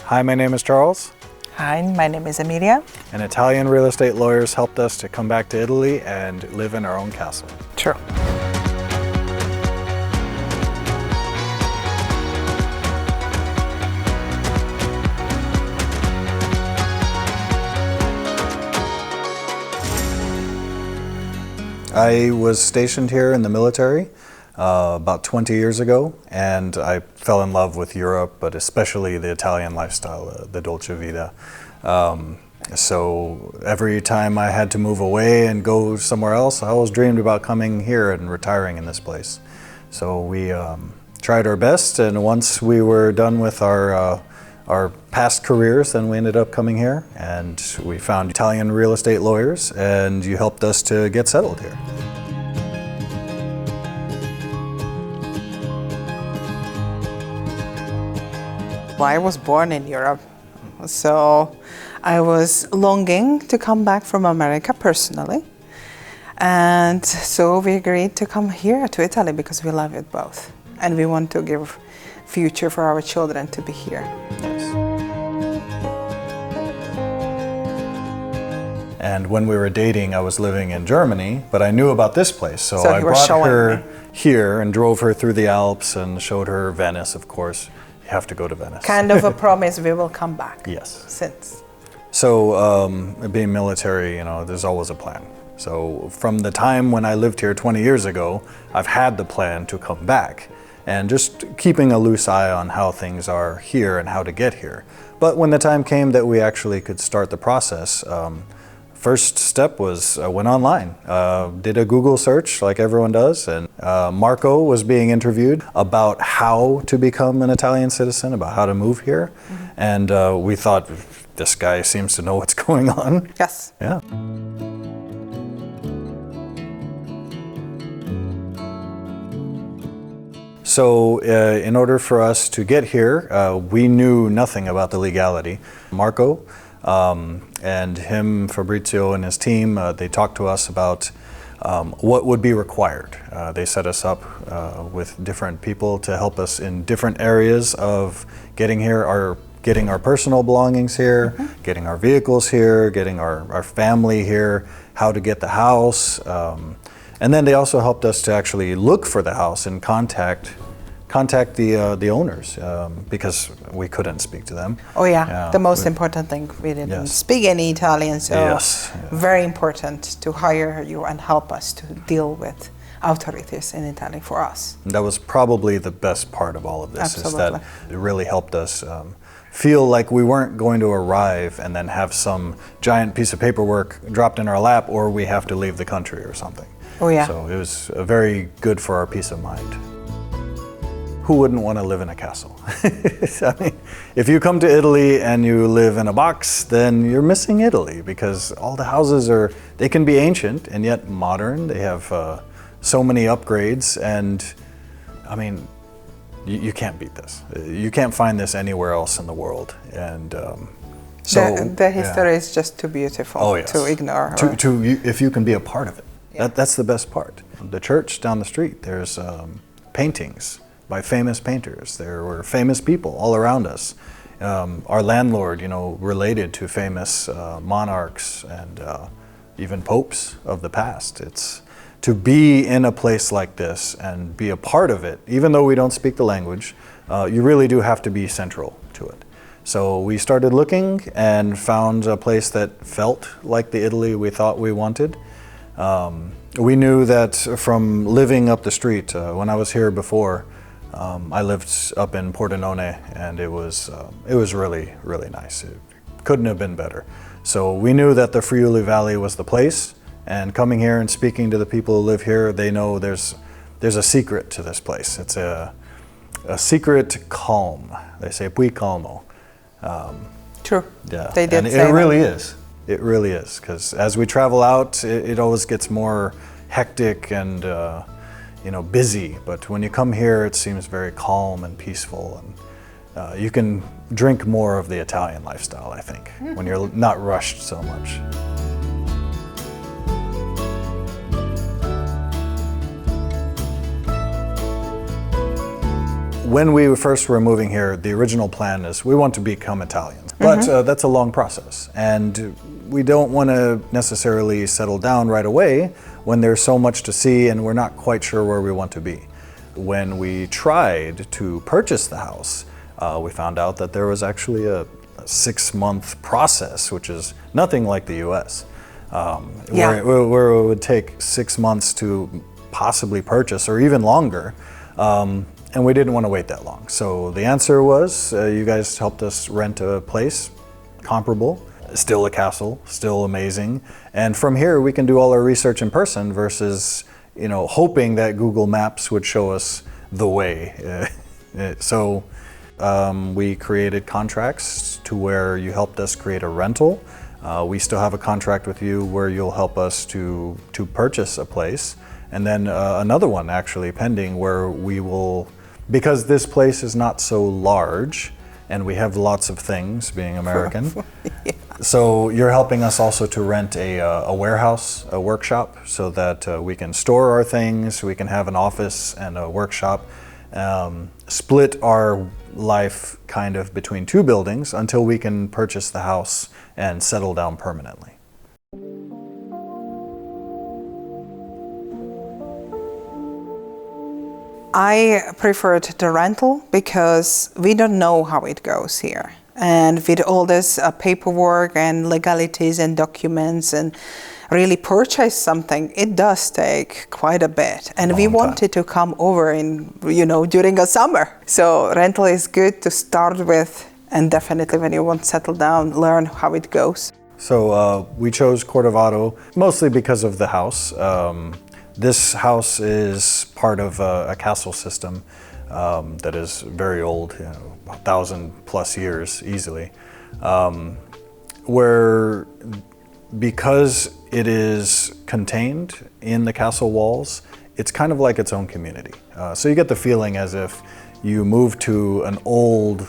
Hi, my name is Charles. Hi, my name is Emilia. And Italian real estate lawyers helped us to come back to Italy and live in our own castle. True. I was stationed here in the military about 20 years ago, and I fell in love with Europe, but especially the Italian lifestyle, the dolce vita. So every time I had to move away and go somewhere else, I always dreamed about coming here and retiring in this place. So we tried our best, and once we were done with our past careers, then we ended up coming here, and we found Italian real estate lawyers, and you helped us to get settled here. I was born in Europe, so I was longing to come back from America personally. And so we agreed to come here to Italy because we love it both. And we want to give future for our children to be here. And when we were dating, I was living in Germany, but I knew about this place. So I you were brought showing her me. here and drove her through the Alps and showed her Venice, of course. You have to go to Venice. Kind of a promise we will come back. Yes. Since. So being military, there's always a plan. So from the time when I lived here 20 years ago, I've had the plan to come back and just keeping a loose eye on how things are here and how to get here. But when the time came that we actually could start the process, first step was I went online, did a Google search like everyone does, and Marco was being interviewed about how to become an Italian citizen, about how to move here. Mm-hmm. And we thought, this guy seems to know what's going on. Yes. Yeah. So in order for us to get here, we knew nothing about the legality. Marco and him, Fabrizio and his team, they talked to us about what would be required. They set us up with different people to help us in different areas of getting here, getting our personal belongings here, mm-hmm. getting our vehicles here, getting our family here, how to get the house. And then they also helped us to actually look for the house and contact the owners because we couldn't speak to them. Oh yeah, the most important thing, we didn't speak any Italian, so very important to hire you and help us to deal with authorities in Italy for us. That was probably the best part of all of this. Absolutely. Is that it really helped us feel like we weren't going to arrive and then have some giant piece of paperwork dropped in our lap, or we have to leave the country or something. Oh yeah. So it was very good for our peace of mind. Who wouldn't want to live in a castle? I mean, if you come to Italy and you live in a box, then you're missing Italy, because all the houses they can be ancient and yet modern. They have so many upgrades, and I mean, you can't beat this. You can't find this anywhere else in the world. And the history is just too beautiful to ignore. If you can be a part of it. Yeah. That's the best part. The church down the street, there's paintings by famous painters. There were famous people all around us. Our landlord, related to famous monarchs and even popes of the past. It's to be in a place like this and be a part of it, even though we don't speak the language, you really do have to be central to it. So we started looking and found a place that felt like the Italy we thought we wanted. We knew that from living up the street, when I was here before, I lived up in Pordenone, and it was really, really nice. It couldn't have been better. So we knew that the Friuli Valley was the place, and coming here and speaking to the people who live here, they know there's a secret to this place. It's a secret calm. They say "pui calmo." True. Yeah. They did and say it really is. It really is, because as we travel out, it always gets more hectic and busy. But when you come here, it seems very calm and peaceful, and you can drink more of the Italian lifestyle, I think, when you're not rushed so much. when we first were moving here, the original plan is we want to become Italians. But that's a long process. And we don't want to necessarily settle down right away when there's so much to see and we're not quite sure where we want to be. When we tried to purchase the house, we found out that there was actually a 6-month process, which is nothing like the US. Where it would take 6 months to possibly purchase, or even longer. And we didn't want to wait that long. So the answer was, you guys helped us rent a place comparable, still a castle, still amazing. And from here, we can do all our research in person versus, hoping that Google Maps would show us the way. So we created contracts to where you helped us create a rental. We still have a contract with you where you'll help us to purchase a place. And then another one actually pending where we will, because this place is not so large and we have lots of things being American. So you're helping us also to rent a warehouse, a workshop, so that we can store our things, we can have an office and a workshop, split our life kind of between 2 buildings until we can purchase the house and settle down permanently. I preferred the rental because we don't know how it goes here. And with all this paperwork and legalities and documents and really purchase something, it does take quite a bit. And we wanted to come over during a summer. So rental is good to start with, and definitely when you want to settle down, learn how it goes. So we chose Cordovato mostly because of the house. This house is part of a castle system that is very old, 1,000+ years easily, where because it is contained in the castle walls, it's kind of like its own community. So you get the feeling as if you move to an old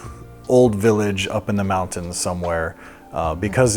village up in the mountains somewhere, because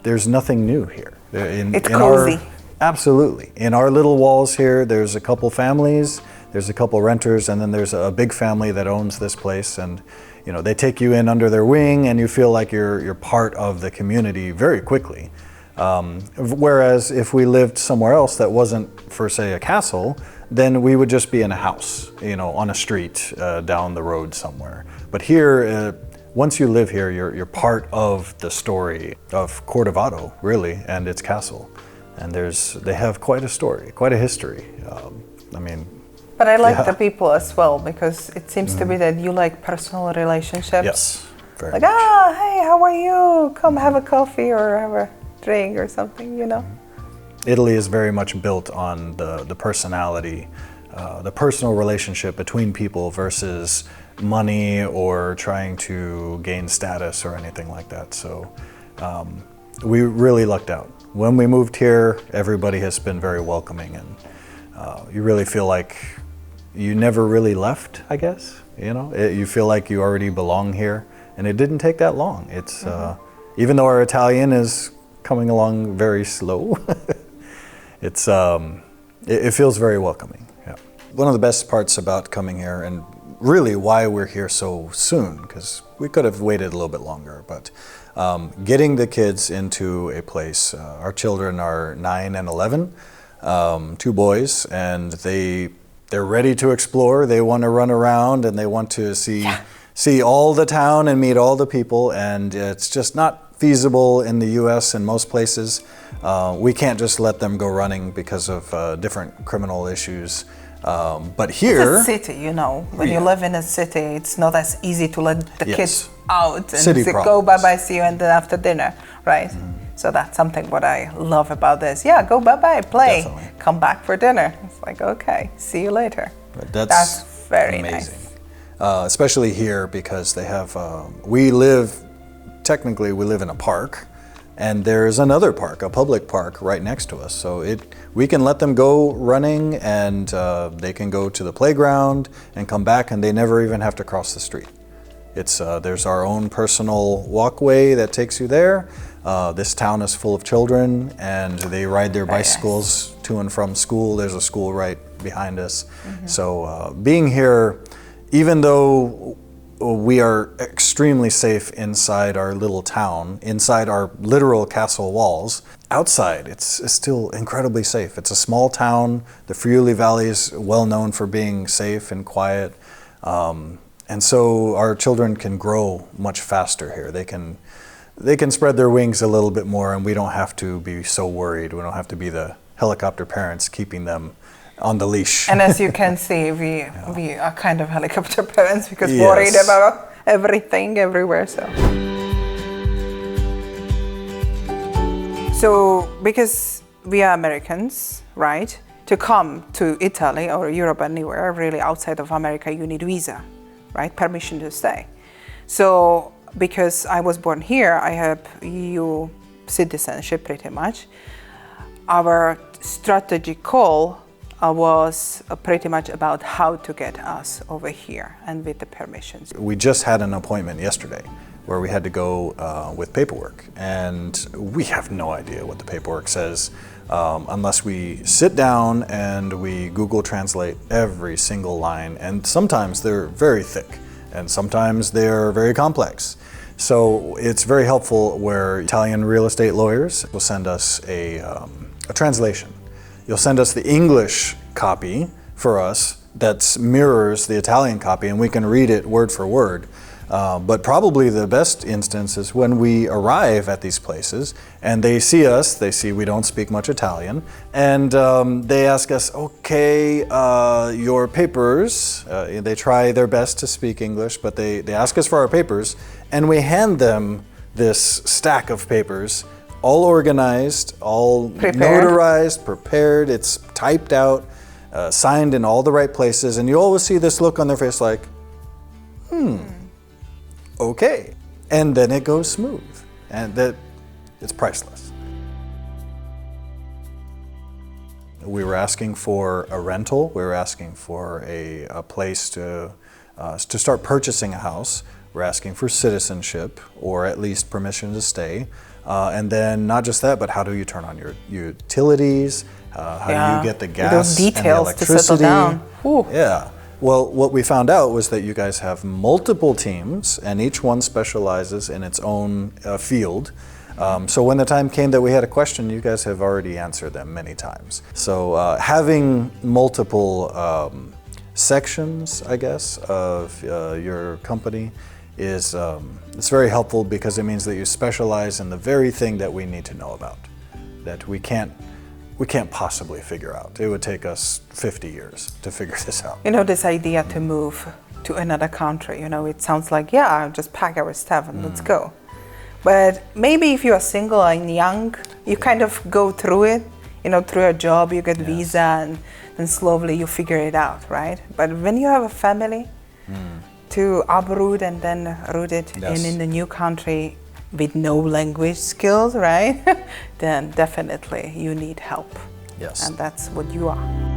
there's nothing new here. It's cozy. Absolutely. In our little walls here, there's a couple families, there's a couple renters, and then there's a big family that owns this place, and they take you in under their wing and you feel like you're part of the community very quickly. Whereas if we lived somewhere else that wasn't, for say, a castle, then we would just be in a house, on a street down the road somewhere. But here, once you live here, you're part of the story of Cordovato, really, and its castle. And they have quite a story, quite a history. But I like the people as well, because it seems to be that you like personal relationships. Yes, very like, much. Hey, how are you? Come have a coffee or have a drink or something, Italy is very much built on the personality, the personal relationship between people versus money or trying to gain status or anything like that. So we really lucked out. When we moved here, everybody has been very welcoming, and you really feel like you never really left, I guess. You feel like you already belong here, and it didn't take that long. It's even though our Italian is coming along very slow, it feels very welcoming. Yeah. One of the best parts about coming here, and really why we're here so soon, because we could have waited a little bit longer, but getting the kids into a place. Our children are 9 and 11, 2 boys, and they're ready to explore. They want to run around and they want to see all the town and meet all the people, and it's just not feasible in the US and most places. We can't just let them go running because of different criminal issues. But here... It's a city, When you live in a city, it's not as easy to let the kids out and City go bye-bye, see you, and then after dinner, right? So that's something what I love about this. Yeah, go bye-bye, play, Definitely. come back for dinner. It's like, okay, see you later. That's very amazing. nice. Especially here because they have, technically we live in a park, and there's another park, a public park right next to us. So we can let them go running, and they can go to the playground and come back, and they never even have to cross the street. There's our own personal walkway that takes you there. This town is full of children, and they ride their bicycles to and from school. There's a school right behind us. So being here even though we are extremely safe inside our little town, inside our literal castle walls, outside it's still incredibly safe. It's a small town. The Friuli Valley is well known for being safe and quiet. And so our children can grow much faster here. They can spread their wings a little bit more, and we don't have to be so worried. We don't have to be the helicopter parents keeping them on the leash. And as you can see, we are kind of helicopter parents because Yes. worried about everything everywhere. So because we are Americans, right? To come to Italy or Europe, anywhere really outside of America, you need visa, right? Permission to stay. So because I was born here, I have EU citizenship pretty much. Our strategic call was pretty much about how to get us over here and with the permissions. We just had an appointment yesterday where we had to go with paperwork, and we have no idea what the paperwork says unless we sit down and we Google Translate every single line, and sometimes they're very thick and sometimes they're very complex. So it's very helpful where Italian real estate lawyers will send us a translation. You'll send us the English copy for us that mirrors the Italian copy, and we can read it word for word. But probably the best instance is when we arrive at these places and they see us, they see we don't speak much Italian, and they ask us, okay, your papers. They try their best to speak English, but they ask us for our papers, and we hand them this stack of papers, all organized, all notarized, prepared, it's typed out, signed in all the right places, and you always see this look on their face like, okay. And then it goes smooth, and it's priceless. We were asking for a rental, we were asking for a place to start purchasing a house, we're asking for citizenship, or at least permission to stay. And then not just that, but how do you turn on your utilities? How do you get the gas those details and the electricity? to settle down. Ooh. Yeah. Well, what we found out was that you guys have multiple teams, and each one specializes in its own field. So when the time came that we had a question, you guys have already answered them many times. So having multiple sections, I guess, of your company is it's very helpful because it means that you specialize in the very thing that we need to know about, that we can't possibly figure out. It would take us 50 years to figure this out. You know, this idea to move to another country, you know, it sounds like, yeah, just pack our stuff and let's go. But maybe if you are single and young, you kind of go through it, you know, through a job, you get visa, and then slowly you figure it out, right? But when you have a family, to uproot and then root it in the new country with no language skills, right? Then definitely you need help. Yes. And that's what you are.